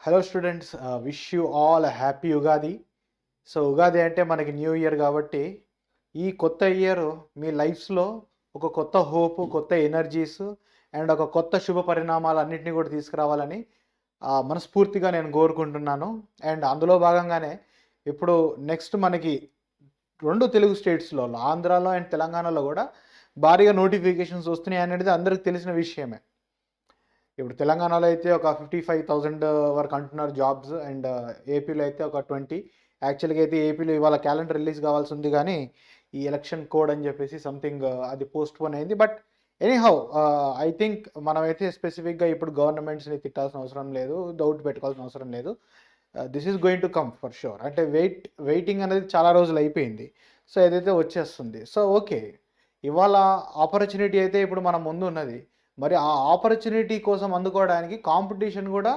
Hello students, wish you all happy Ugadi. So Ugadi అంటే మనకి new year కాబట్టి ఈ కొత్త ఇయర్ మీ లైఫ్స్లో ఒక కొత్త హోప్, కొత్త ఎనర్జీస్ అండ్ ఒక కొత్త శుభ పరిణామాలు అన్నింటినీ కూడా తీసుకురావాలని మనస్ఫూర్తిగా నేను కోరుకుంటున్నాను. అండ్ అందులో భాగంగానే ఇప్పుడు నెక్స్ట్ మనకి రెండు తెలుగు స్టేట్స్లో, ఆంధ్రాలో అండ్ తెలంగాణలో కూడా భారీగా నోటిఫికేషన్స్ వస్తున్నాయి అనేది అందరికి తెలిసిన విషయమే. ఇప్పుడు తెలంగాణలో అయితే ఒక 55,000 వరకు అంటున్నారు జాబ్స్, అండ్ ఏపీలో అయితే ఒక 20. యాక్చువల్గా అయితే ఏపీలో ఇవాళ క్యాలెండర్ రిలీజ్ కావాల్సి ఉంది, కానీ ఈ ఎలక్షన్ కోడ్ అని చెప్పేసి సంథింగ్ అది పోస్ట్ పోన్ అయింది. బట్ ఎనీహౌ ఐ థింక్ మనమైతే స్పెసిఫిక్గా ఇప్పుడు గవర్నమెంట్స్ని తిట్టాల్సిన అవసరం లేదు, డౌట్ పెట్టుకోవాల్సిన అవసరం లేదు. This is going to come for sure. అంటే వెయిటింగ్ అనేది చాలా రోజులు అయిపోయింది. సో ఏదైతే వచ్చేస్తుంది. సో ఓకే, ఇవాళ ఆపర్చునిటీ అయితే ఇప్పుడు మన ముందు ఉన్నది. మరి ఆ ఆపర్చునిటీ కోసం అందుకోవడానికి కాంపిటీషన్ కూడా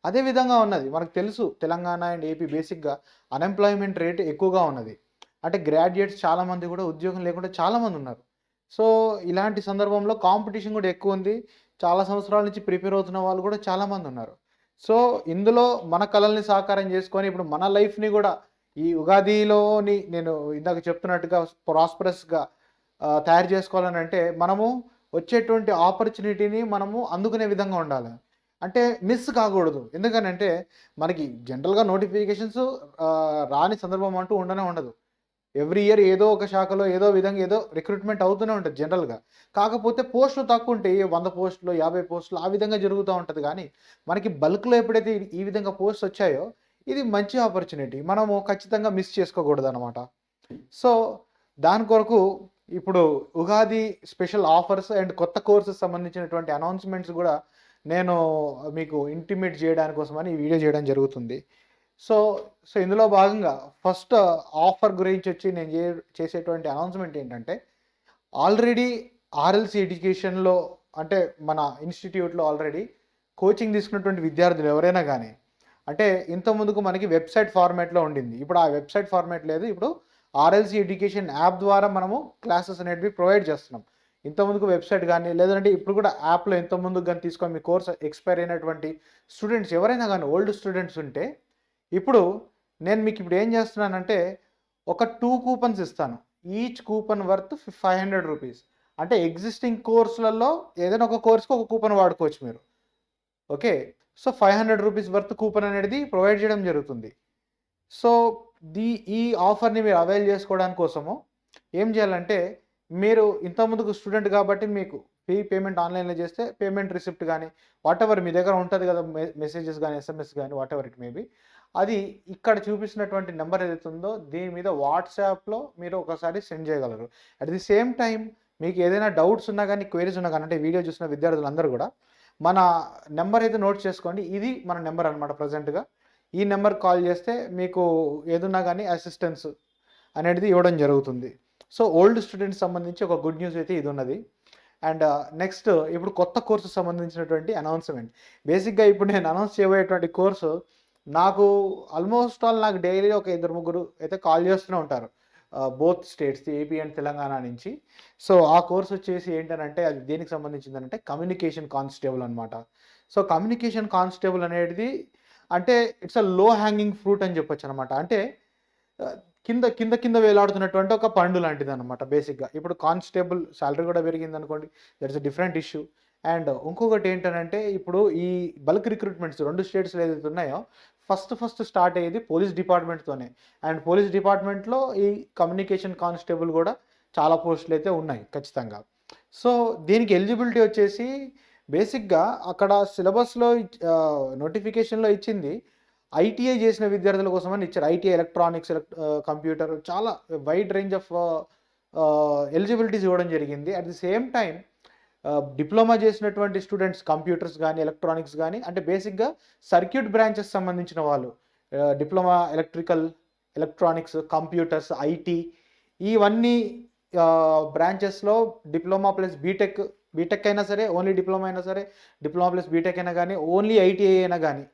అదే విధంగా ఉన్నది. మనకు తెలుసు తెలంగాణ అండ్ ఏపీ బేసిక్గా అన్ఎంప్లాయ్మెంట్ రేట్ ఎక్కువగా ఉన్నది. అంటే గ్రాడ్యుయేట్స్ చాలామంది కూడా ఉద్యోగం లేకుండా చాలామంది ఉన్నారు. సో ఇలాంటి సందర్భంలో కాంపిటీషన్ కూడా ఎక్కువ ఉంది. చాలా సంవత్సరాల నుంచి ప్రిపేర్ అవుతున్న వాళ్ళు కూడా చాలామంది ఉన్నారు. సో ఇందులో మన కళల్ని సాకారం చేసుకొని ఇప్పుడు మన లైఫ్ని కూడా ఈ ఉగాదిలోని నేను ఇందాక చెప్తున్నట్టుగా ప్రాస్పరస్గా తయారు చేసుకోవాలని అంటే మనము వచ్చేటువంటి ఆపర్చునిటీని మనము అందుకునే విధంగా ఉండాలి. అంటే మిస్ కాకూడదు. ఎందుకనంటే మనకి జనరల్గా నోటిఫికేషన్స్ రాని సందర్భం అంటూ ఉండనే ఉండదు. ఎవ్రీ ఇయర్ ఏదో ఒక శాఖలో ఏదో విధంగా ఏదో రిక్రూట్మెంట్ అవుతూనే ఉంటుంది జనరల్గా. కాకపోతే పోస్టులు తక్కువ ఉంటాయి, 100 పోస్టులు 50 పోస్టులు ఆ విధంగా జరుగుతూ ఉంటుంది. కానీ మనకి బల్క్లో ఎప్పుడైతే ఈ విధంగా పోస్ట్ వచ్చాయో ఇది మంచి ఆపర్చునిటీ, మనము ఖచ్చితంగా మిస్ చేసుకోకూడదు అనమాట. సో దాని కొరకు ఇప్పుడు ఉగాది స్పెషల్ ఆఫర్స్ అండ్ కొత్త కోర్సెస్ సంబంధించినటువంటి అనౌన్స్మెంట్స్ కూడా నేను మీకు ఇంటిమేట్ చేయడానికి కోసమని ఈ వీడియో చేయడం జరుగుతుంది. సో సో ఇందులో భాగంగా ఫస్ట్ ఆఫర్ గురించి వచ్చి నేను చేసేటువంటి అనౌన్స్మెంట్ ఏంటంటే, ఆల్రెడీ ఆర్ఎల్సి ఎడ్యుకేషన్లో అంటే మన ఇన్స్టిట్యూట్లో ఆల్రెడీ కోచింగ్ తీసుకున్నటువంటి విద్యార్థులు ఎవరైనా కానీ, అంటే ఇంతకుముందుకు మనకి వెబ్సైట్ ఫార్మాట్లో ఉండింది, ఇప్పుడు ఆ వెబ్సైట్ ఫార్మాట్ లేదు. ఇప్పుడు ఆర్ఎల్సి ఎడ్యుకేషన్ యాప్ ద్వారా మనము క్లాసెస్ అనేటివి ప్రొవైడ్ చేస్తున్నాం. ఇంతకుముందుకు వెబ్సైట్ కానీ లేదంటే ఇప్పుడు కూడా యాప్లో ఇంతకుముందుకు కానీ తీసుకొని మీ కోర్స్ ఎక్స్పైర్ అయినటువంటి స్టూడెంట్స్ ఎవరైనా కానీ ఓల్డ్ స్టూడెంట్స్ ఉంటే, ఇప్పుడు నేను మీకు ఇప్పుడు ఏం చేస్తున్నానంటే ఒక 2 కూపన్స్ ఇస్తాను. Each coupon worth 500 rupees. అంటే ఎగ్జిస్టింగ్ కోర్సులలో ఏదైనా ఒక కోర్స్కి ఒక కూపన్ వాడుకోవచ్చు మీరు. Okay, so 500 rupees worth coupon అనేది ప్రొవైడ్ చేయడం జరుగుతుంది. సో ఈ ఆఫర్ని మీరు అవైల్ చేసుకోవడానికి కోసము ఏం చేయాలంటే, మీరు ఇంతకుముందుకు స్టూడెంట్ కాబట్టి మీకు ఫీ పేమెంట్ ఆన్లైన్లో చేస్తే పేమెంట్ రిసిప్ట్ కానీ వాట్ ఎవర్ మీ దగ్గర ఉంటుంది కదా, మెసేజెస్ కానీ ఎస్ఎంఎస్ కానీ వాట్ ఎవర్ ఇట్ మేబీ, అది ఇక్కడ చూపిస్తున్నటువంటి నెంబర్ ఏదైతే ఉందో దీని మీద వాట్సాప్లో మీరు ఒకసారి సెండ్ చేయగలరు. అట్ ది సేమ్ టైం మీకు ఏదైనా డౌట్స్ ఉన్నా కానీ క్వైరీస్ ఉన్నా కానీ, అంటే వీడియో చూసిన విద్యార్థులందరూ కూడా మన నెంబర్ అయితే నోట్ చేసుకోండి. ఇది మన నెంబర్ అనమాట ప్రజెంట్గా. ఈ నెంబర్ కాల్ చేస్తే మీకు ఏదున్నా కానీ అసిస్టెన్స్ అనేది ఇవ్వడం జరుగుతుంది. సో ఓల్డ్ స్టూడెంట్స్ సంబంధించి ఒక గుడ్ న్యూస్ అయితే ఇది ఉన్నది. అండ్ నెక్స్ట్ ఇప్పుడు కొత్త కోర్సు సంబంధించినటువంటి అనౌన్స్మెంట్. బేసిక్గా ఇప్పుడు నేను అనౌన్స్ చేయబోయేటువంటి కోర్సు నాకు ఆల్మోస్ట్ ఆల్ నాకు డైలీ ఒక 2-3 అయితే కాల్ చేస్తూనే ఉంటారు, both states AP and Telangana నుంచి. సో ఆ కోర్స్ వచ్చేసి ఏంటంటే అది దేనికి సంబంధించిందంటే కమ్యూనికేషన్ కానిస్టేబుల్ అనమాట. సో కమ్యూనికేషన్ కానిస్టేబుల్ అనేది అంటే ఇట్స్ అ లో హ్యాంగింగ్ ఫ్రూట్ అని చెప్పొచ్చు అనమాట. అంటే కింద కింద కింద వేలాడుతున్నటువంటి ఒక పండు లాంటిది అనమాట బేసిక్గా. ఇప్పుడు కానిస్టేబుల్ శాలరీ కూడా పెరిగింది అనుకోండి, that's a different issue. And ఇంకొకటి ఏంటంటే ఇప్పుడు ఈ బల్క్ రిక్రూట్మెంట్స్ 2 స్టేట్స్లో ఏదైతే ఉన్నాయో ఫస్ట్ స్టార్ట్ అయ్యేది పోలీస్ డిపార్ట్మెంట్తోనే. అండ్ పోలీస్ డిపార్ట్మెంట్లో ఈ కమ్యూనికేషన్ కానిస్టేబుల్ కూడా చాలా పోస్టులు అయితే ఉన్నాయి ఖచ్చితంగా. సో దీనికి ఎలిజిబిలిటీ వచ్చేసి బేసిక్గా అక్కడ సిలబస్లో నోటిఫికేషన్లో ఇచ్చింది ఐటీఐ చేసిన విద్యార్థుల కోసం అని ఇచ్చారు. ఐటీఐ ఎలక్ట్రానిక్స్, కంప్యూటర్, చాలా వైడ్ రేంజ్ ఆఫ్ ఎలిజిబిలిటీస్ ఇవ్వడం జరిగింది. At the same time diploma చేసినటువంటి స్టూడెంట్స్ కంప్యూటర్స్ కానీ ఎలక్ట్రానిక్స్ కానీ, అంటే బేసిక్గా సర్క్యూట్ బ్రాంచెస్ సంబంధించిన వాళ్ళు, diploma electrical, electronics, computers, IT, ఇవన్నీ బ్రాంచెస్లో డిప్లొమా ప్లస్ బీటెక్ అయినా సరే, ఓన్లీ డిప్లొమా అయినా సరే, డిప్లొమా ప్లస్ బీటెక్ అయినా కానీ, ఓన్లీ ఐటీఐ అయినా కానీ.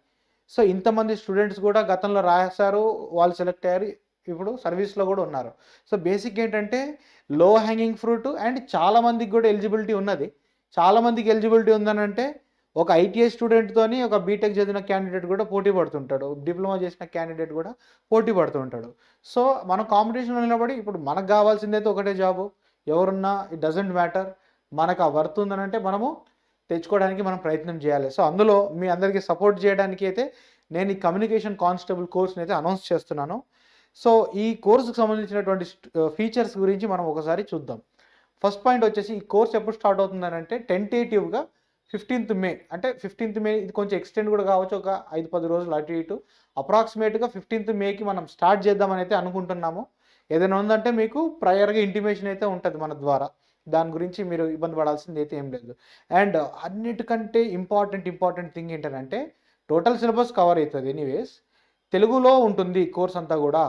సో ఇంతమంది స్టూడెంట్స్ కూడా గతంలో రాశారు, వాళ్ళు సెలెక్ట్ అయ్యారు, ఇప్పుడు సర్వీస్లో కూడా ఉన్నారు. సో బేసిక్ ఏంటంటే లో హ్యాంగింగ్ ఫ్రూట్ అండ్ చాలామందికి కూడా ఎలిజిబిలిటీ ఉన్నది. చాలామందికి ఎలిజిబిలిటీ ఉందనంటే ఒక ఐటీఐ స్టూడెంట్తోని ఒక బీటెక్ చదివిన క్యాండిడేట్ కూడా పోటీ పడుతుంటాడు, డిప్లొమా చేసిన క్యాండిడేట్ కూడా పోటీ పడుతుంటాడు. సో మనం కాంపిటీషన్లో నిలబడి ఇప్పుడు మనకు కావాల్సిందైతే ఒకటే జాబు, ఎవరున్నా ఇట్ డజంట్ మ్యాటర్, మనకు ఆ వర్త్ ఉందనంటే మనము తెచ్చుకోవడానికి మనం ప్రయత్నం చేయాలి. సో అందులో మీ అందరికీ సపోర్ట్ చేయడానికి అయితే నేను ఈ కమ్యూనికేషన్ కానిస్టేబుల్ కోర్స్ని అయితే అనౌన్స్ చేస్తున్నాను. సో ఈ కోర్సుకు సంబంధించినటువంటి ఫీచర్స్ గురించి మనం ఒకసారి చూద్దాం. ఫస్ట్ పాయింట్ వచ్చేసి ఈ కోర్స్ ఎప్పుడు స్టార్ట్ అవుతుందని అంటే టెంటేటివ్గా 15th మే, అంటే 15th మే, ఇది కొంచెం ఎక్స్టెండ్ కూడా కావచ్చు, ఒక 5-10 రోజులు అటు ఇటు. అప్రాక్సిమేట్గా 15th మేకి మనం స్టార్ట్ చేద్దామని అయితే అనుకుంటున్నాము. ఏదైనా ఉందంటే మీకు ప్రయర్గా ఇంటిమేషన్ అయితే ఉంటుంది మన ద్వారా, దాని గురించి మీరు ఇబ్బంది పడాల్సింది అయితే ఏం లేదు. అండ్ అన్నిటికంటే ఇంపార్టెంట్ థింగ్ ఏంటంటే టోటల్ సిలబస్ కవర్ అవుతుంది ఎనీవేస్, తెలుగులో ఉంటుంది కోర్స్ అంతా కూడా.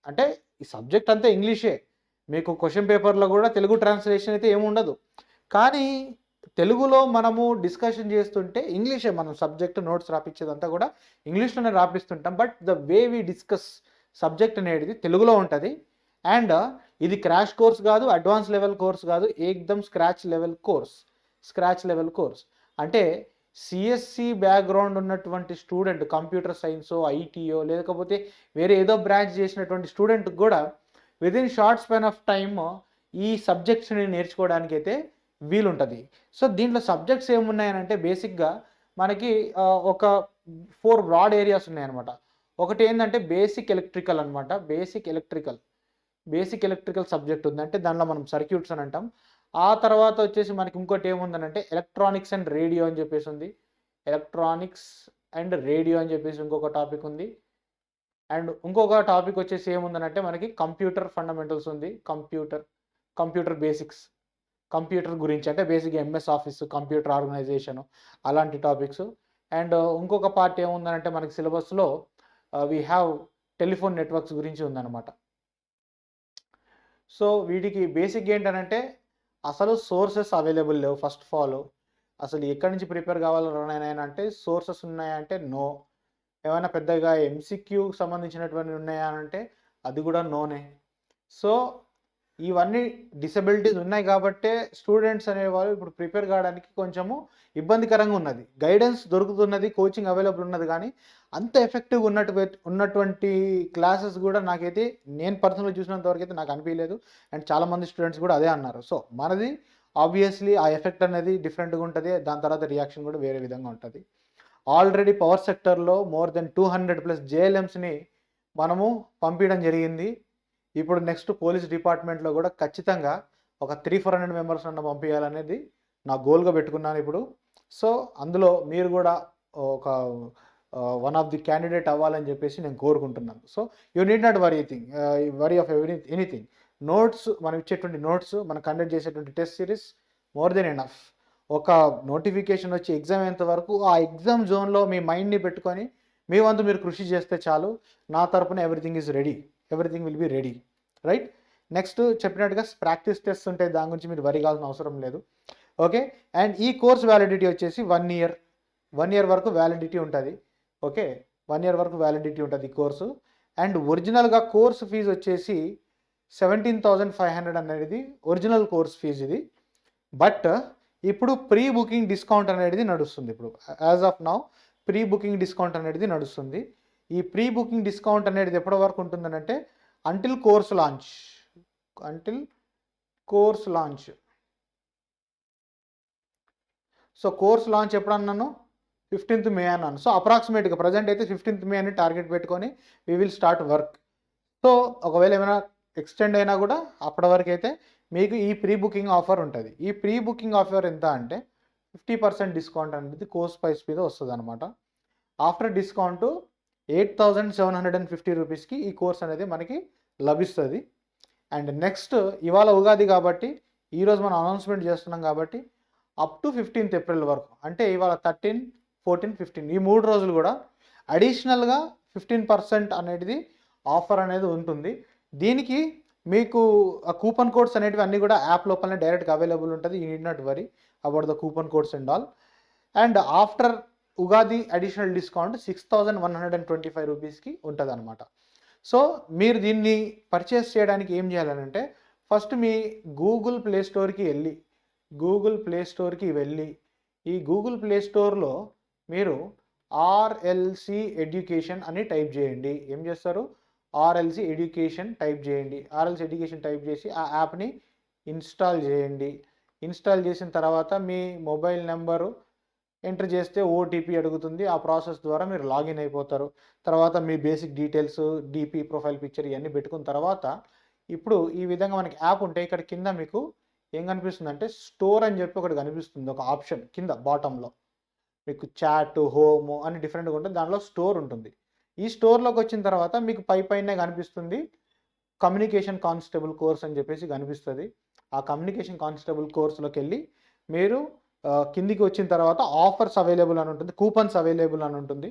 అంటే ఈ సబ్జెక్ట్ అంతా ఇంగ్లీషే, మీకు క్వశ్చన్ పేపర్లో కూడా తెలుగు ట్రాన్స్లేషన్ అయితే ఏముండదు. కానీ తెలుగులో మనము డిస్కషన్ చేస్తుంటే ఇంగ్లీషే, మనం సబ్జెక్ట్ నోట్స్ రాపించేదంతా కూడా ఇంగ్లీష్లోనే రాపిస్తుంటాం. But the way we discuss subject అనేది తెలుగులో ఉంటుంది. అండ్ ఇది క్రాష్ కోర్స్ కాదు, అడ్వాన్స్ లెవెల్ కోర్స్ కాదు, ఏకదమ్ స్క్రాచ్ లెవెల్ కోర్స్. అంటే సిఎస్సి బ్యాక్గ్రౌండ్ ఉన్నటువంటి స్టూడెంట్, కంప్యూటర్ సైన్సో ఐటీయో లేకపోతే వేరే ఏదో బ్రాంచ్ చేసినటువంటి స్టూడెంట్ కూడా within short span of time ఈ సబ్జెక్ట్స్ని నేర్చుకోవడానికి అయితే వీలుంటుంది. సో దీంట్లో సబ్జెక్ట్స్ ఏమున్నాయనంటే బేసిక్గా మనకి ఒక 4 బ్రాడ్ ఏరియాస్ ఉన్నాయన్నమాట. ఒకటి ఏంటంటే బేసిక్ ఎలక్ట్రికల్ అనమాట. బేసిక్ ఎలక్ట్రికల్ సబ్జెక్ట్ ఉంది, అంటే దానిలో మనం సర్క్యూట్స్ అని అంటాం. ఆ తర్వాత వచ్చేసి మనకి ఇంకోటి ఏముందనంటే ఎలక్ట్రానిక్స్ అండ్ రేడియో అని చెప్పేసి ఉంది. ఇంకొక టాపిక్ ఉంది. అండ్ ఇంకొక టాపిక్ వచ్చేసి ఏముందనంటే మనకి కంప్యూటర్ ఫండమెంటల్స్ ఉంది. కంప్యూటర్ బేసిక్స్, కంప్యూటర్ గురించి, అంటే బేసిక్గా ఎంఎస్ ఆఫీస్, కంప్యూటర్ ఆర్గనైజేషను, అలాంటి టాపిక్స్. అండ్ ఇంకొక పార్ట్ ఏముందనంటే మనకి సిలబస్లో వీ హ్యావ్ టెలిఫోన్ నెట్వర్క్స్ గురించి ఉందన్నమాట. సో వీటికి బేసిక్ ఏంటనంటే అసలు సోర్సెస్ అవైలబుల్ లేవు. ఫస్ట్ ఆఫ్ ఆల్ అసలు ఎక్కడి నుంచి ప్రిపేర్ కావాలని అంటే సోర్సెస్ ఉన్నాయంటే నో. ఏమైనా పెద్దగా ఎంసీక్యూకి సంబంధించినటువంటి ఉన్నాయా అంటే అది కూడా నోనే. సో ఇవన్నీ డిసెబిలిటీస్ ఉన్నాయి కాబట్టే స్టూడెంట్స్ అనేవాళ్ళు ఇప్పుడు ప్రిపేర్ కావడానికి కొంచెము ఇబ్బందికరంగా ఉన్నది. గైడెన్స్ దొరుకుతున్నది, కోచింగ్ అవైలబుల్ ఉన్నది, కానీ అంత ఎఫెక్టివ్గా ఉన్నటువంటి క్లాసెస్ కూడా నాకైతే, నేను పర్సనల్గా చూసినంత వరకు అయితే నాకు అనిపించలేదు. అండ్ చాలామంది స్టూడెంట్స్ కూడా అదే అన్నారు. సో మనది ఆబ్వియస్లీ ఆ ఎఫెక్ట్ అనేది డిఫరెంట్గా ఉంటుంది, దాని తర్వాత రియాక్షన్ కూడా వేరే విధంగా ఉంటుంది. ఆల్రెడీ పవర్ సెక్టర్లో మోర్ దెన్ 200+ జేఎల్ఎంస్ని మనము పంపించడం జరిగింది. ఇప్పుడు నెక్స్ట్ పోలీస్ డిపార్ట్మెంట్లో కూడా ఖచ్చితంగా ఒక 300-400 మెంబర్స్ అన్న పంపించాలనేది నా గోల్గా పెట్టుకున్నాను ఇప్పుడు. సో అందులో మీరు కూడా ఒక వన్ ఆఫ్ ది క్యాండిడేట్ అవ్వాలని చెప్పేసి నేను కోరుకుంటున్నాను. So you need not worry of anything. Notes, మనం ఇచ్చేటువంటి నోట్స్, మనం కండక్ట్ చేసేటువంటి test series more than enough. ఒక నోటిఫికేషన్ వచ్చి ఎగ్జామ్ అయ్యేంత వరకు ఆ ఎగ్జామ్ జోన్లో మీ మైండ్ని పెట్టుకొని మీ వంతు మీరు కృషి చేస్తే చాలు. నా తరపున everything will be ready, right. Next చెప్పినట్టుగా ప్రాక్టీస్ టెస్ట్ ఉంటాయి, దాని గురించి మీరు వరి కావాల్సిన అవసరం లేదు. ఓకే. అండ్ ఈ కోర్స్ వ్యాలిడిటీ వచ్చేసి 1 ఇయర్ వరకు వ్యాలిడిటీ ఉంటుంది. ఓకే, 1 ఇయర్ వరకు వ్యాలిడిటీ ఉంటుంది ఈ కోర్సు. అండ్ ఒరిజినల్గా కోర్సు ఫీజు వచ్చేసి 17,500 అనేది ఒరిజినల్ కోర్స్ ఫీజు ఇది. బట్ ఇప్పుడు ప్రీ బుకింగ్ డిస్కౌంట్ అనేది నడుస్తుంది. ఇప్పుడు as of now pre booking discount అనేది నడుస్తుంది. ఈ ప్రీ బుకింగ్ డిస్కౌంట్ అనేది ఎప్పటి వరకు ఉంటుందనంటే until course launch. So course launch ఎప్పుడు అన్నాను? 15th మే అన్నాను. సో అప్రాక్సిమేట్గా ప్రజెంట్ అయితే 15th మే అని టార్గెట్ పెట్టుకొని we will start work. So ఒకవేళ ఏమైనా ఎక్స్టెండ్ అయినా కూడా అప్పటి వరకు అయితే మీకు ఈ ప్రీ బుకింగ్ ఆఫర్ ఉంటుంది. ఈ ప్రీ బుకింగ్ ఆఫర్ ఎంత అంటే 50% డిస్కౌంట్ అనేది కోర్స్ ప్రైస్ మీద వస్తుంది అనమాట. ఆఫ్టర్ డిస్కౌంట్ 8,750 రూపీస్కి ఈ కోర్స్ అనేది మనకి లభిస్తుంది. అండ్ నెక్స్ట్ ఇవాళ ఉగాది కాబట్టి ఈరోజు మనం అనౌన్స్మెంట్ చేస్తున్నాం కాబట్టి అప్ టు 15th ఏప్రిల్ వరకు, అంటే ఇవాళ 13, 14, 15 ఈ 3 రోజులు కూడా అడిషనల్గా 15% అనేది ఆఫర్ అనేది ఉంటుంది. దీనికి మీకు ఆ కూపన్ కోడ్స్ అనేటివి అన్నీ కూడా యాప్ లోపలనే డైరెక్ట్గా అవైలబుల్ ఉంటుంది. You need not worry about the coupon codes and all. And after Ugadi additional discount 6,125 రూపీస్కి ఉంటుంది అనమాట. సో మీరు దీన్ని పర్చేస్ చేయడానికి ఏం చేయాలంటే ఫస్ట్ మీ గూగుల్ ప్లే స్టోర్కి వెళ్ళి ఈ గూగుల్ ప్లే స్టోర్లో మీరు ఆర్ఎల్సి ఎడ్యుకేషన్ అని టైప్ చేయండి. ఏం చేస్తారు? ఆర్ఎల్సి ఎడ్యుకేషన్ టైప్ చేయండి. ఆర్ఎల్సి ఎడ్యుకేషన్ టైప్ చేసి ఆ యాప్ని ఇన్స్టాల్ చేయండి. ఇన్స్టాల్ చేసిన తర్వాత మీ మొబైల్ నెంబరు ఎంటర్ చేస్తే ఓటీపీ అడుగుతుంది. ఆ ప్రాసెస్ ద్వారా మీరు లాగిన్ అయిపోతారు. తర్వాత మీ basic details, DP, profile picture ఇవన్నీ పెట్టుకున్న తర్వాత ఇప్పుడు ఈ విధంగా మనకి యాప్ ఉంటే ఇక్కడ కింద మీకు ఏం కనిపిస్తుంది అంటే స్టోర్ అని చెప్పి ఒకటి కనిపిస్తుంది, ఒక ఆప్షన్ కింద బాటంలో. మీకు చాట్, హోమ్ అని డిఫరెంట్గా ఉంటుంది. దానిలో స్టోర్ ఉంటుంది. ఈ స్టోర్లోకి వచ్చిన తర్వాత మీకు పైనే కనిపిస్తుంది కమ్యూనికేషన్ కానిస్టేబుల్ కోర్స్ అని చెప్పేసి కనిపిస్తుంది. ఆ కమ్యూనికేషన్ కానిస్టేబుల్ కోర్సులోకి వెళ్ళి మీరు కిందికి వచ్చిన తర్వాత ఆఫర్స్ అవైలబుల్ అని ఉంటుంది, కూపన్స్ అవైలబుల్ అని ఉంటుంది.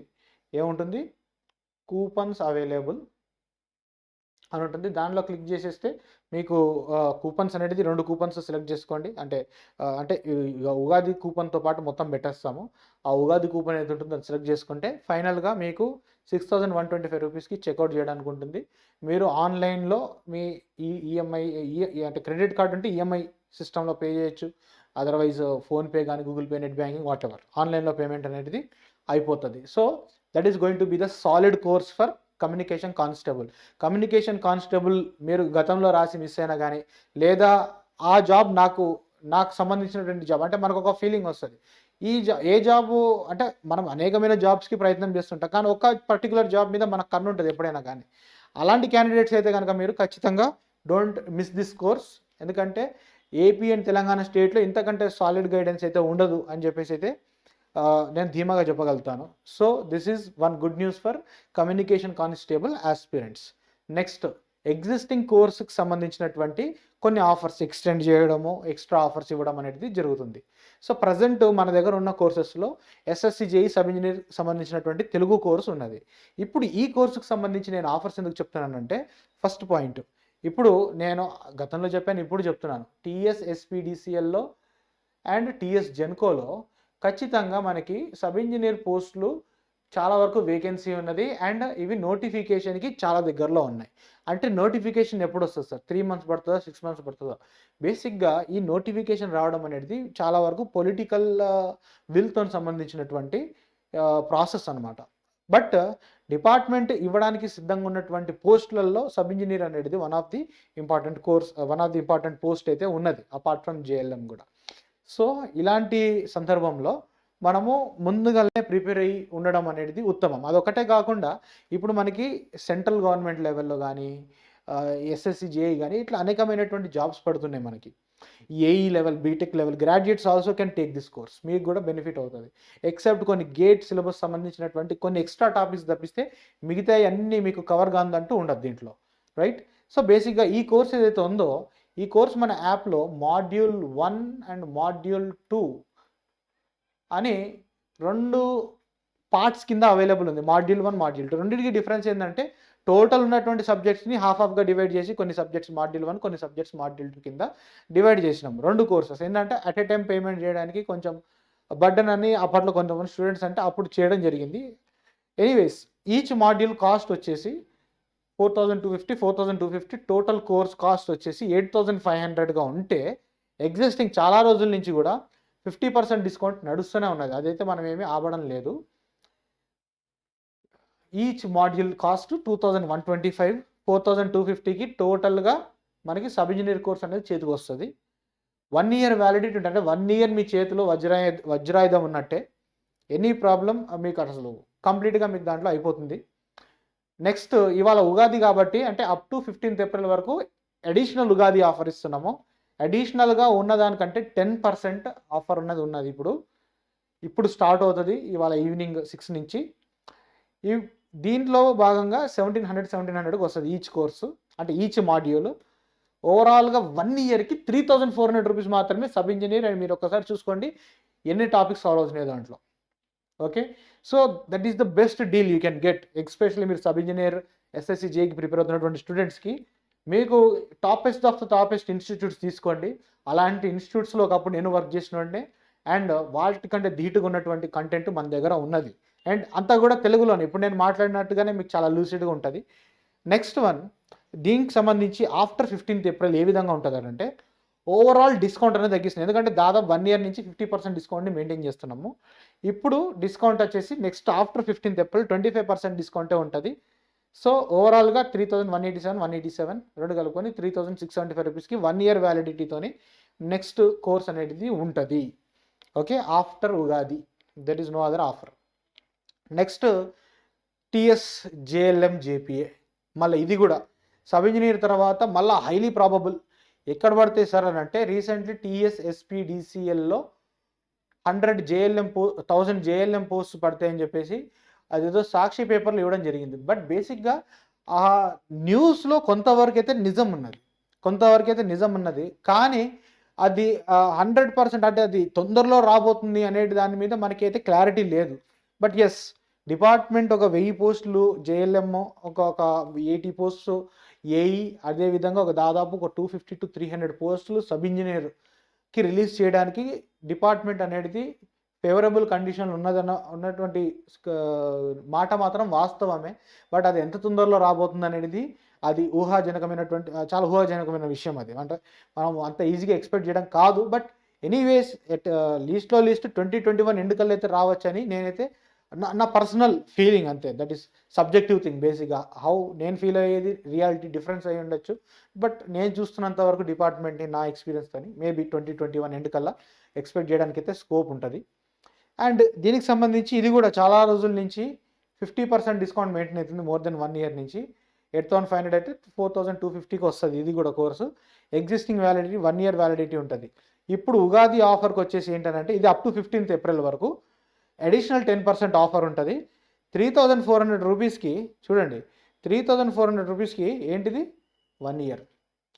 ఏముంటుంది? కూపన్స్ అవైలబుల్ అని ఉంటుంది. దానిలో క్లిక్ చేసేస్తే మీకు కూపన్స్ అనేది 2 కూపన్స్ సెలెక్ట్ చేసుకోండి. అంటే ఉగాది కూపన్తో పాటు మొత్తం పెట్టేస్తాము. ఆ ఉగాది కూపన్ ఏది ఉంటుందో అది సెలెక్ట్ చేసుకుంటే ఫైనల్గా మీకు 6125 రూపీస్కి చెక్అవుట్ చేయడానికి ఉంటుంది. మీరు ఆన్లైన్లో మీ ఈఎంఐ అంటే క్రెడిట్ కార్డ్ ఉంటే ఈఎంఐ సిస్టంలో పే చేయొచ్చు. అదర్వైజ్ ఫోన్పే కానీ, Google pay, net banking, what ever ఆన్లైన్లో పేమెంట్ అనేది అయిపోతుంది. So that is going to be the solid course for communication constable. Communication constable మీరు గతంలో రాసి మిస్ అయినా కానీ, లేదా ఆ జాబ్ నాకు సంబంధించినటువంటి జాబ్ అంటే మనకు ఒక ఫీలింగ్ వస్తుంది. ఏ జాబు అంటే మనం అనేకమైన జాబ్స్కి ప్రయత్నం చేస్తుంటాం, కానీ ఒక పర్టికులర్ జాబ్ మీద మనకు కన్ను ఉంటుంది ఎప్పుడైనా కానీ. అలాంటి క్యాండిడేట్స్ అయితే కనుక మీరు ఖచ్చితంగా డోంట్ మిస్ దిస్ కోర్స్. ఎందుకంటే ఏపీ అండ్ తెలంగాణ స్టేట్లో ఇంతకంటే సాలిడ్ గైడెన్స్ అయితే ఉండదు అని చెప్పేసి అయితే నేను ధీమాగా చెప్పగలుగుతాను. So this is one good news for communication constable aspirants. Next, existing కోర్సుకి సంబంధించినటువంటి కొన్ని ఆఫర్స్ ఎక్స్టెండ్ చేయడము, ఎక్స్ట్రా ఆఫర్స్ ఇవ్వడం అనేది జరుగుతుంది. సో ప్రజెంట్ మన దగ్గర ఉన్న కోర్సెస్లో ఎస్ఎస్సి జేఈ సబ్ ఇంజనీర్ సంబంధించినటువంటి తెలుగు కోర్సు ఉన్నది. ఇప్పుడు ఈ కోర్సుకు సంబంధించి నేను ఆఫర్స్ ఎందుకు చెప్తున్నానంటే, ఫస్ట్ పాయింట్, ఇప్పుడు నేను గతంలో చెప్పాను, ఇప్పుడు చెప్తున్నాను, టీఎస్ ఎస్పీడీసీఎల్లో అండ్ టీఎస్ జెన్కోలో ఖచ్చితంగా మనకి సబ్ ఇంజనీర్ పోస్టులు చాలా వరకు వేకెన్సీ ఉన్నది. అండ్ ఇవి నోటిఫికేషన్కి చాలా దగ్గరలో ఉన్నాయి. అంటే నోటిఫికేషన్ ఎప్పుడు వస్తుంది సార్? 3 months పడుతుందా, 6 months పడుతుందా? బేసిక్గా ఈ నోటిఫికేషన్ రావడం అనేది చాలా వరకు పొలిటికల్ విల్తో సంబంధించినటువంటి ప్రాసెస్ అనమాట. బట్ డిపార్ట్మెంట్ ఇవ్వడానికి సిద్ధంగా ఉన్నటువంటి పోస్టులలో సబ్ ఇంజనీర్ అనేది one of the important post అయితే ఉన్నది, అపార్ట్ ఫ్రమ్ జేఎల్ఎం కూడా. సో ఇలాంటి సందర్భంలో మనము ముందుగానే ప్రిపేర్ అయ్యి ఉండడం అనేది ఉత్తమం. అదొకటే కాకుండా ఇప్పుడు మనకి సెంట్రల్ గవర్నమెంట్ లెవెల్లో కానీ, ఎస్ఎస్సి జేఈ కానీ ఇట్లా అనేకమైనటువంటి జాబ్స్ పడుతున్నాయి మనకి. AE level, BTech level graduates also can take this course. మీకు కూడా బెనిఫిట్ అవుతుంది. ఎక్సెప్ట్ కొన్ని గేట్ సిలబస్ సంబంధించినటువంటి కొన్ని ఎక్స్ట్రా టాపిక్స్ తప్పిస్తే మిగతా అన్నీ మీకు కవర్ కాదంటూ ఉండదు దీంట్లో, రైట్? సో బేసిక్గా ఈ కోర్స్ ఏదైతే ఉందో, ఈ కోర్స్ మన యాప్లో మాడ్యూల్ 1 అండ్ మాడ్యూల్ 2 అని 2 పార్ట్స్ కింద అవైలబుల్ ఉంది. మాడ్యూల్ 1, మాడ్యూల్ 2 రెండింటికి డిఫరెన్స్ ఏంటంటే, టోటల్ ఉన్నటువంటి సబ్జెక్ట్స్ని హాఫ్గా డివైడ్ చేసి కొన్ని సబ్జెక్ట్స్ మాడ్యూల్ 1, కొన్ని సబ్జెక్ట్స్ మాడ్యూల్ 2 కింద డివైడ్ చేసినాం. 2 కోర్సెస్ ఏంటంటే అట్ ఏ టైం పేమెంట్ చేయడానికి కొంచెం బర్డన్ అని అప్పట్లో కొంతమంది స్టూడెంట్స్ అంటే అప్పుడు చేయడం జరిగింది. ఎనీవేస్, ఈచ్ మాడ్యూల్ కాస్ట్ వచ్చేసి 4,250 టోటల్ కోర్స్ కాస్ట్ వచ్చేసి 8,500గా ఉంటే, ఎగ్జిస్టింగ్ చాలా రోజుల నుంచి కూడా 50% డిస్కౌంట్ నడుస్తూనే ఉన్నది. అదైతే మనం ఏమీ ఆపడం లేదు. ఈచ్ మాడ్యూల్ కాస్ట్ 2,125, 4,250కి టోటల్గా మనకి సబ్ ఇంజనీర్ కోర్స్ అనేది చేతికి వస్తుంది. 1 year వ్యాలిడిటీ ఉంటుంది. అంటే 1 year మీ చేతిలో వజ్రాయుధం ఉన్నట్టే. ఎనీ ప్రాబ్లం మీకు అసలు కంప్లీట్గా మీకు దాంట్లో అయిపోతుంది. నెక్స్ట్, ఇవాళ ఉగాది కాబట్టి అంటే అప్ టు 15th April వరకు అడిషనల్ ఉగాది ఆఫర్ ఇస్తున్నాము. అడిషనల్గా ఉన్నదానికంటే 10% ఆఫర్ ఉన్నది. ఇప్పుడు స్టార్ట్ అవుతుంది ఇవాళ ఈవినింగ్ 6 నుంచి. దీంట్లో భాగంగా 1,700 వస్తుంది ఈచ్ కోర్సు, అంటే ఈచ్ మాడ్యూల్. ఓవరాల్గా 1 yearకి 3,400 రూపీస్ మాత్రమే సబ్ ఇంజనీర్. అండ్ మీరు ఒకసారి చూసుకోండి ఎన్ని టాపిక్స్ సాల్వ్ అవుతున్నాయి దాంట్లో. Okay, so that is the best deal you can get. Especially మీరు సబ్ ఇంజనీర్, ఎస్ఎస్సి జేఈకి ప్రిపేర్ అవుతున్నటువంటి స్టూడెంట్స్కి మీకు toppest of the toppest institutes తీసుకోండి. అలాంటి ఇన్స్టిట్యూట్స్లో ఒకప్పుడు నేను వర్క్ చేసినోడే. అండ్ వాటికంటే ధీటుగా ఉన్నటువంటి కంటెంట్ మన దగ్గర ఉన్నది. అండ్ అంతా కూడా తెలుగులోనే. ఇప్పుడు నేను మాట్లాడినట్టుగానే మీకు చాలా లూసిడ్గా ఉంటుంది. నెక్స్ట్ వన్, దీనికి సంబంధించి ఆఫ్టర్ 15th April ఏ విధంగా ఉంటుంది అంటే, ఓవరాల్ డిస్కౌంట్ అనేది తగ్గిస్తుంది. ఎందుకంటే దాదాపు 1 ఇయర్ నుంచి 50% డిస్కౌంట్‌ని మెయింటైన్ చేస్తున్నాము. ఇప్పుడు డిస్కౌంట్ వచ్చేసి నెక్స్ట్ ఆఫ్టర్ 15థ్ ఏప్రిల్ 25% డిస్కౌంటే ఉంటది. సో, ఓవరాల్‌గా 3187, 187 రెండు కలుపుకొని 3675 రూపీస్‌కి 1 ఇయర్ వ్యాలిడిటీతోని నెక్స్ట్ కోర్స్ అనేది ఉంటది. Okay. After Ugadi. That is no other offer. Next TS JLM JPA. మళ్ళీ ఇది కూడా సబ్ ఇంజినీర్ తర్వాత మళ్ళీ హైలీ ప్రాబబుల్ ఎక్కడ పడతాయి సార్ అని అంటే రీసెంట్లీ టీఎస్ ఎస్పీడీసీఎల్లో 1000 జేఎల్ఎం పోస్ట్ పడతాయని చెప్పేసి అదేదో సాక్షి పేపర్లు ఇవ్వడం జరిగింది. బట్ బేసిక్గా ఆ న్యూస్లో కొంతవరకు అయితే నిజం ఉన్నది. కానీ అది 100% అంటే అది తొందరలో రాబోతుంది అనేది దాని మీద మనకైతే క్లారిటీ లేదు. బట్ ఎస్, డిపార్ట్మెంట్ ఒక 1000 పోస్టులు జేఎల్ఎం, ఒక 80 పోస్టు ఏఈ, అదేవిధంగా ఒక దాదాపు ఒక 250-300 పోస్టులు సబ్ ఇంజనీర్కి రిలీజ్ చేయడానికి డిపార్ట్మెంట్ అనేది ఫేవరబుల్ కండిషన్ ఉన్నటువంటి మాట మాత్రం వాస్తవమే. బట్ అది ఎంత తొందరలో రాబోతుంది అనేది అది చాలా ఊహాజనకమైన విషయం. అది అంటే మనం అంత ఈజీగా ఎక్స్పెక్ట్ చేయడం కాదు. బట్ ఎనీవేస్ లీస్ట్ 2021 ఎండుకల్లో అయితే రావచ్చని నేనైతే నా పర్సనల్ ఫీలింగ్, అంతే. That is subjective thing. బేసిక్గా హౌ నేను ఫీల్ అయ్యేది రియాలిటీ డిఫరెన్స్ అయ్యి ఉండొచ్చు. బట్ నేను చూస్తున్నంత వరకు డిపార్ట్మెంట్ని నా ఎక్స్పీరియన్స్తో మేబీ 2021 ఎండుకల్లా ఎక్స్పెక్ట్ చేయడానికి అయితే స్కోప్ ఉంటుంది. అండ్ దీనికి సంబంధించి ఇది కూడా చాలా రోజుల నుంచి 50% డిస్కౌంట్ మెయింటైన్ అవుతుంది. మోర్ దెన్ 1 ఇయర్ నుంచి 8500 అయితే 4250కి వస్తుంది. ఇది కూడా course existing validity 1 year validity ఉంటుంది. ఇప్పుడు ఉగాది ఆఫర్కి వచ్చేసి ఏంటంటే ఇది అప్ టు 15th ఏప్రిల్ వరకు అడిషనల్ 10% ఆఫర్ ఉంటుంది. 3400 రూపీస్కి చూడండి, 3400 రూపీస్కి ఏంటిది 1 ఇయర్.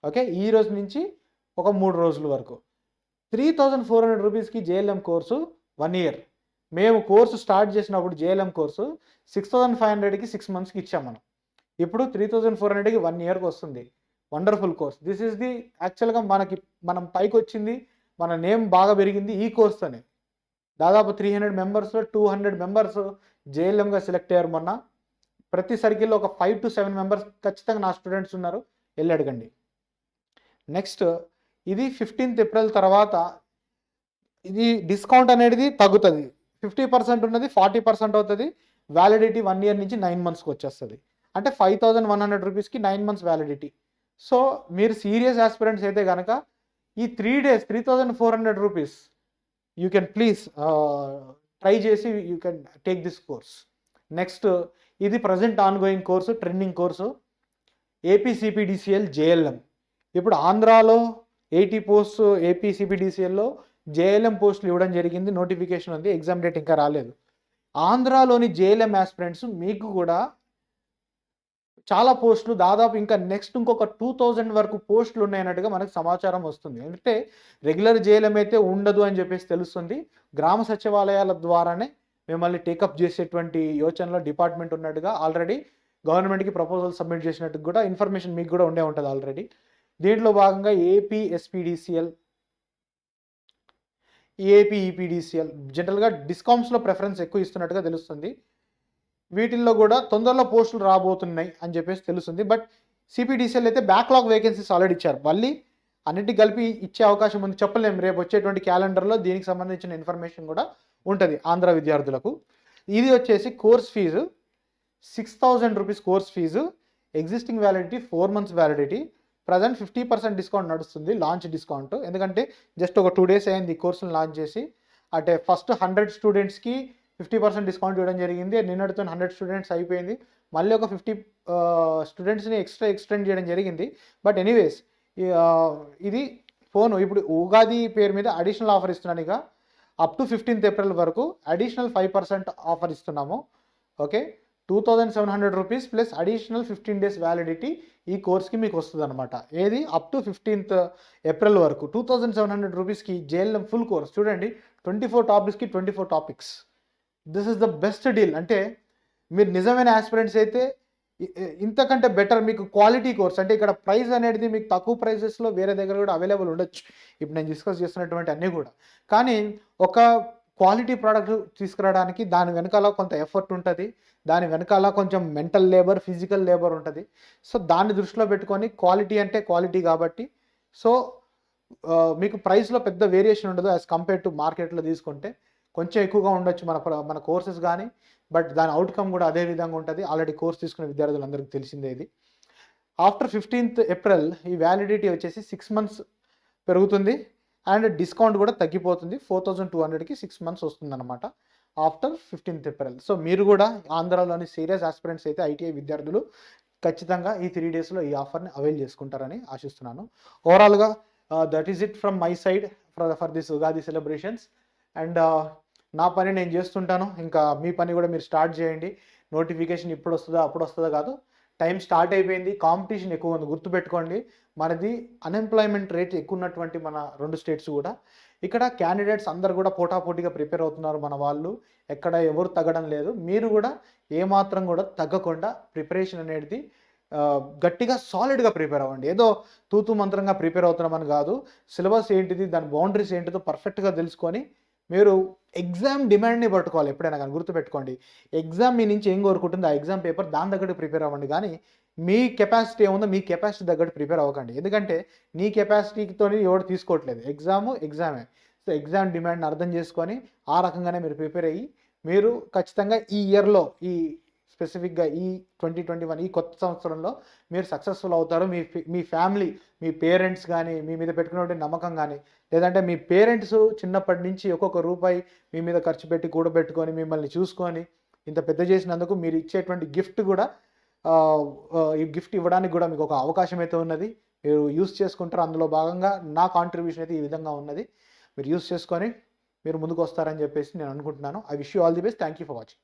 ఓకే, ఈ రోజు నుంచి ఒక 3 రోజుల వరకు 3400 రూపీస్కి జేఎల్ఎం కోర్సు 1 ఇయర్. మేము కోర్సు స్టార్ట్ చేసినప్పుడు జేఎల్ఎం కోర్సు 6500కి 6 మంత్స్కి ఇచ్చాం మనం. ఇప్పుడు 3400కి 1 ఇయర్కి వస్తుంది. Wonderful course. This is the యాక్చువల్గా మనం పైకి వచ్చింది, మన నేమ్ బాగా పెరిగింది ఈ కోర్స్తోనే. దాదాపు 300 మెంబర్స్లో 200 మెంబర్స్ జేఎల్ఎంగా సెలెక్ట్ అయ్యారు మొన్న. ప్రతి సర్కిల్లో ఒక 5 to 7 మెంబర్స్ ఖచ్చితంగా నా స్టూడెంట్స్ ఉన్నారు, వెళ్ళి అడగండి. నెక్స్ట్ ఇది 15th ఏప్రిల్ తర్వాత ఇది డిస్కౌంట్ అనేది తగ్గుతుంది. 50% ఉన్నది 40% అవుతుంది. వ్యాలిడిటీ 1 ఇయర్ నుంచి 9 మంత్స్కి వచ్చేస్తుంది. అంటే 5100 రూపీస్కి 9 మంత్స్ వ్యాలిడిటీ. సో మీరు సీరియస్ ఆస్పిరెంట్స్ అయితే కనుక ఈ 3 days 3400 rupees you can please try చేసి you can take this course. Next ఇది present ongoing course, trending course APCPDCL JLM. ఇప్పుడు ఆంధ్రాలో 80 పోస్ట్ ఏపీసీపీడీసీఎల్లో జేఎల్ఎం పోస్టులు ఇవ్వడం జరిగింది. నోటిఫికేషన్ ఉంది, ఎగ్జామ్ డేట్ ఇంకా రాలేదు. ఆంధ్రాలోని జేఎల్ఎం ఆస్పిరెంట్స్ మీకు కూడా చాలా పోస్టులు దాదాపు ఇంకా నెక్స్ట్ ఇంకొక 2000 వరకు పోస్టులు ఉన్నాయన్నట్టుగా మనకు సమాచారం వస్తుంది. అంటే రెగ్యులర్ జేఎల్ఎం అయితే ఉండదు అని చెప్పేసి తెలుస్తుంది. గ్రామ సచివాలయాల ద్వారానే మిమ్మల్ని టేకప్ చేసేటువంటి యోచనలో డిపార్ట్మెంట్ ఉన్నట్టుగా ఆల్రెడీ గవర్నమెంట్కి ప్రపోజల్ సబ్మిట్ చేసినట్టు కూడా ఇన్ఫర్మేషన్ మీకు కూడా ఉండే ఉంటుంది ఆల్రెడీ. దీంట్లో భాగంగా ఏపీఎస్పీడీసీఎల్, ఏపీఈపీడీసీఎల్ జనరల్గా డిస్కామ్స్లో ప్రిఫరెన్స్ ఎక్కువ ఇస్తున్నట్టుగా తెలుస్తుంది. వీటిల్లో కూడా తొందరలో పోస్టులు రాబోతున్నాయి అని చెప్పేసి తెలుస్తుంది. బట్ సిపిడిసిఎల్ అయితే బ్యాక్లాగ్ వేకెన్సీస్ ఆల్రెడీ ఇచ్చారు. మళ్ళీ అన్నిటికి కలిపి ఇచ్చే అవకాశం ఉంది, చెప్పలేము. రేపు వచ్చేటువంటి క్యాలెండర్లో దీనికి సంబంధించిన ఇన్ఫర్మేషన్ కూడా ఉంటుంది ఆంధ్ర విద్యార్థులకు. ఇది వచ్చేసి course fee 6000 rupees course fee. Existing validity 4 months validity. Present 50% discount నడుస్తుంది, లాంచ్ డిస్కౌంట్. ఎందుకంటే జస్ట్ ఒక 2 days అయింది ఈ కోర్సును లాంచ్ చేసి. అంటే ఫస్ట్ 100 స్టూడెంట్స్కి 50% డిస్కౌంట్ ఇవ్వడం జరిగింది. నిన్నటితో 100 స్టూడెంట్స్ అయిపోయింది. మళ్ళీ ఒక 50 స్టూడెంట్స్ని ఎక్స్టెండ్ చేయడం జరిగింది. బట్ ఎనీవేస్ ఇది ఫోన్ ఇప్పుడు ఉగాది పేరు మీద అడిషనల్ ఆఫర్ ఇస్తున్నాను. ఇక అప్ టు 15th ఏప్రిల్ వరకు అడిషనల్ 5% ఆఫర్ ఇస్తున్నాము. Okay, 2700 rupees plus additional 15 days validity ఈ కోర్స్కి మీకు వస్తుంది అనమాట. ఏది అప్ టు 15th ఏప్రిల్ వరకు 2700 రూపీస్కి జేఎల్ఎం ఫుల్ కోర్స్. చూడండి, 24 టాపిక్స్కి 24 topics. This is the best deal. అంటే మీరు నిజమైన ఆస్పిరెంట్స్ అయితే ఇంతకంటే బెటర్ మీకు క్వాలిటీ కోర్స్. అంటే ఇక్కడ ప్రైస్ అనేది మీకు తక్కువ ప్రైజెస్లో వేరే దగ్గర కూడా అవైలబుల్ ఉండొచ్చు, ఇప్పుడు నేను డిస్కస్ చేస్తున్నటువంటి అన్నీ కూడా. కానీ ఒక క్వాలిటీ ప్రోడక్ట్ తీసుకురావడానికి దాని వెనకాల కొంత ఎఫర్ట్ ఉంటుంది, దాని వెనకాల కొంచెం మెంటల్ లేబర్, ఫిజికల్ లేబర్ ఉంటుంది. సో దాన్ని దృష్టిలో పెట్టుకొని క్వాలిటీ అంటే క్వాలిటీ కాబట్టి సో మీకు ప్రైస్‌లో పెద్ద వేరియేషన్ ఉండదు యాస్ కంపేర్ టు మార్కెట్‌లో తీసుకుంటే. కొంచెం ఎక్కువగా ఉండొచ్చు మన కోర్సెస్ గానీ, బట్ దాని ఔట్‌కమ్ గూడా అదే విధంగా ఉంటది. ఆల్రెడీ కోర్స్ తీసుకున్న విద్యార్థులందరికీ తెలిసిందే ఇది. ఆఫ్టర్ 15థ్ ఏప్రిల్ ఈ వ్యాలిడిటీ వచ్చేసి 6 మంత్స్ పెరుగుతుంది. అండ్ డిస్కౌంట్ గూడా తగ్గిపోతుంది. 4200కి 6 మంత్స్ వస్తుందన్నమాట. ఆఫ్టర్ 15థ్ ఏప్రిల్. సో మీరు గూడా ఆంధ్రాలోని సీరియస్ ఆస్పిరెంట్స్ అయితే ఐటీఐ విద్యార్థులు ఖచ్చితంగా ఈ 3 డేస్‌లో ఈ ఆఫర్‌ని అవైల్ చేసుకుంటారని ఆశిస్తున్నాను. ఓవరాల్‌గా that is it from my side for this Ugadi celebrations. And నా పని నేను చేస్తుంటాను. ఇంకా మీ పని కూడా మీరు స్టార్ట్ చేయండి. నోటిఫికేషన్ ఇప్పుడొస్తదా, అప్పుడొస్తదా కాదు. టైం స్టార్ట్ అయిపోయింది. కాంపిటీషన్ ఎక్కువ ఉంది. గుర్తుపెట్టుకోండి. మనది అన్‌ఎంప్లాయ్‌మెంట్ రేట్ ఎక్కువున్నటువంటి మన 2 స్టేట్స్ కూడా. ఇక్కడ క్యాండిడేట్స్ అందరూ కూడా పోటాపోటీగా ప్రిపేర్ అవుతున్నారు మన వాళ్ళు. ఎక్కడ ఎవరు తగ్గడం లేదు. మీరు కూడా ఏమాత్రం కూడా తగ్గకుండా ప్రిపరేషన్ అనేది గట్టిగా సాలిడ్‌గా ప్రిపేర్ అవ్వండి. ఏదో తూతూ మంత్రంగా ప్రిపేర్ అవుతున్నామని కాదు. సిలబస్ ఏంటిది, దాని బౌండరీస్ ఏంటిదో పర్ఫెక్ట్‌గా తెలుసుకొని మీరు ఎగ్జామ్ డిమాండ్‌ని పట్టుకోవాలి ఎప్పుడైనా గాని గుర్తుపెట్టుకోండి. ఎగ్జామ్ మీ నుంచి ఏం కోరుకుంటుందో ఆ ఎగ్జామ్ పేపర్ దాని తగ్గట్టు ప్రిపేర్ అవ్వండి గానీ, మీ కెపాసిటీ ఏముందో మీ కెపాసిటీ తగ్గట్టు ప్రిపేర్ అవ్వకండి. ఎందుకంటే నీ కెపాసిటీతోని ఎవడు తీసుకోవట్లేదు. ఎగ్జామే. సో, ఎగ్జామ్ డిమాండ్‌ని అర్థం చేసుకొని ఆ రకంగానే మీరు ప్రిపేర్ అయ్యి, మీరు ఖచ్చితంగా ఈ ఇయర్‌లో స్పెసిఫిక్‌గా ఈ 2021 ఈ కొత్త సంవత్సరంలో మీరు సక్సెస్‌ఫుల్ అవుతారు. మీ ఫ్యామిలీ, మీ పేరెంట్స్ గానీ, మీ మీద పెట్టుకున్నటువంటి నమ్మకం గానీ, లేదంటే మీ పేరెంట్స్ చిన్నప్పటి నుంచి ఒక్కొక్క రూపాయి మీ మీద ఖర్చు పెట్టి కూడబెట్టుకొని, మిమ్మల్ని చూసుకొని, ఇంత పెద్ద చేసినందుకు మీరు ఇచ్చేటువంటి గిఫ్ట్ గూడా ఈ గిఫ్ట్ ఇవ్వడానికి గూడా మీకు ఒక అవకాశం అయితే ఉన్నది. మీరు యూజ్ చేసుకుంటారు. అందులో భాగంగా నా కాంట్రిబ్యూషన్ అయితే ఈ విధంగా ఉన్నది. మీరు యూజ్ చేసుకొని మీరు ముందుకొస్తారని చెప్పేసి నేను అనుకుంటున్నాను. I wish you all the best. Thank you for watching.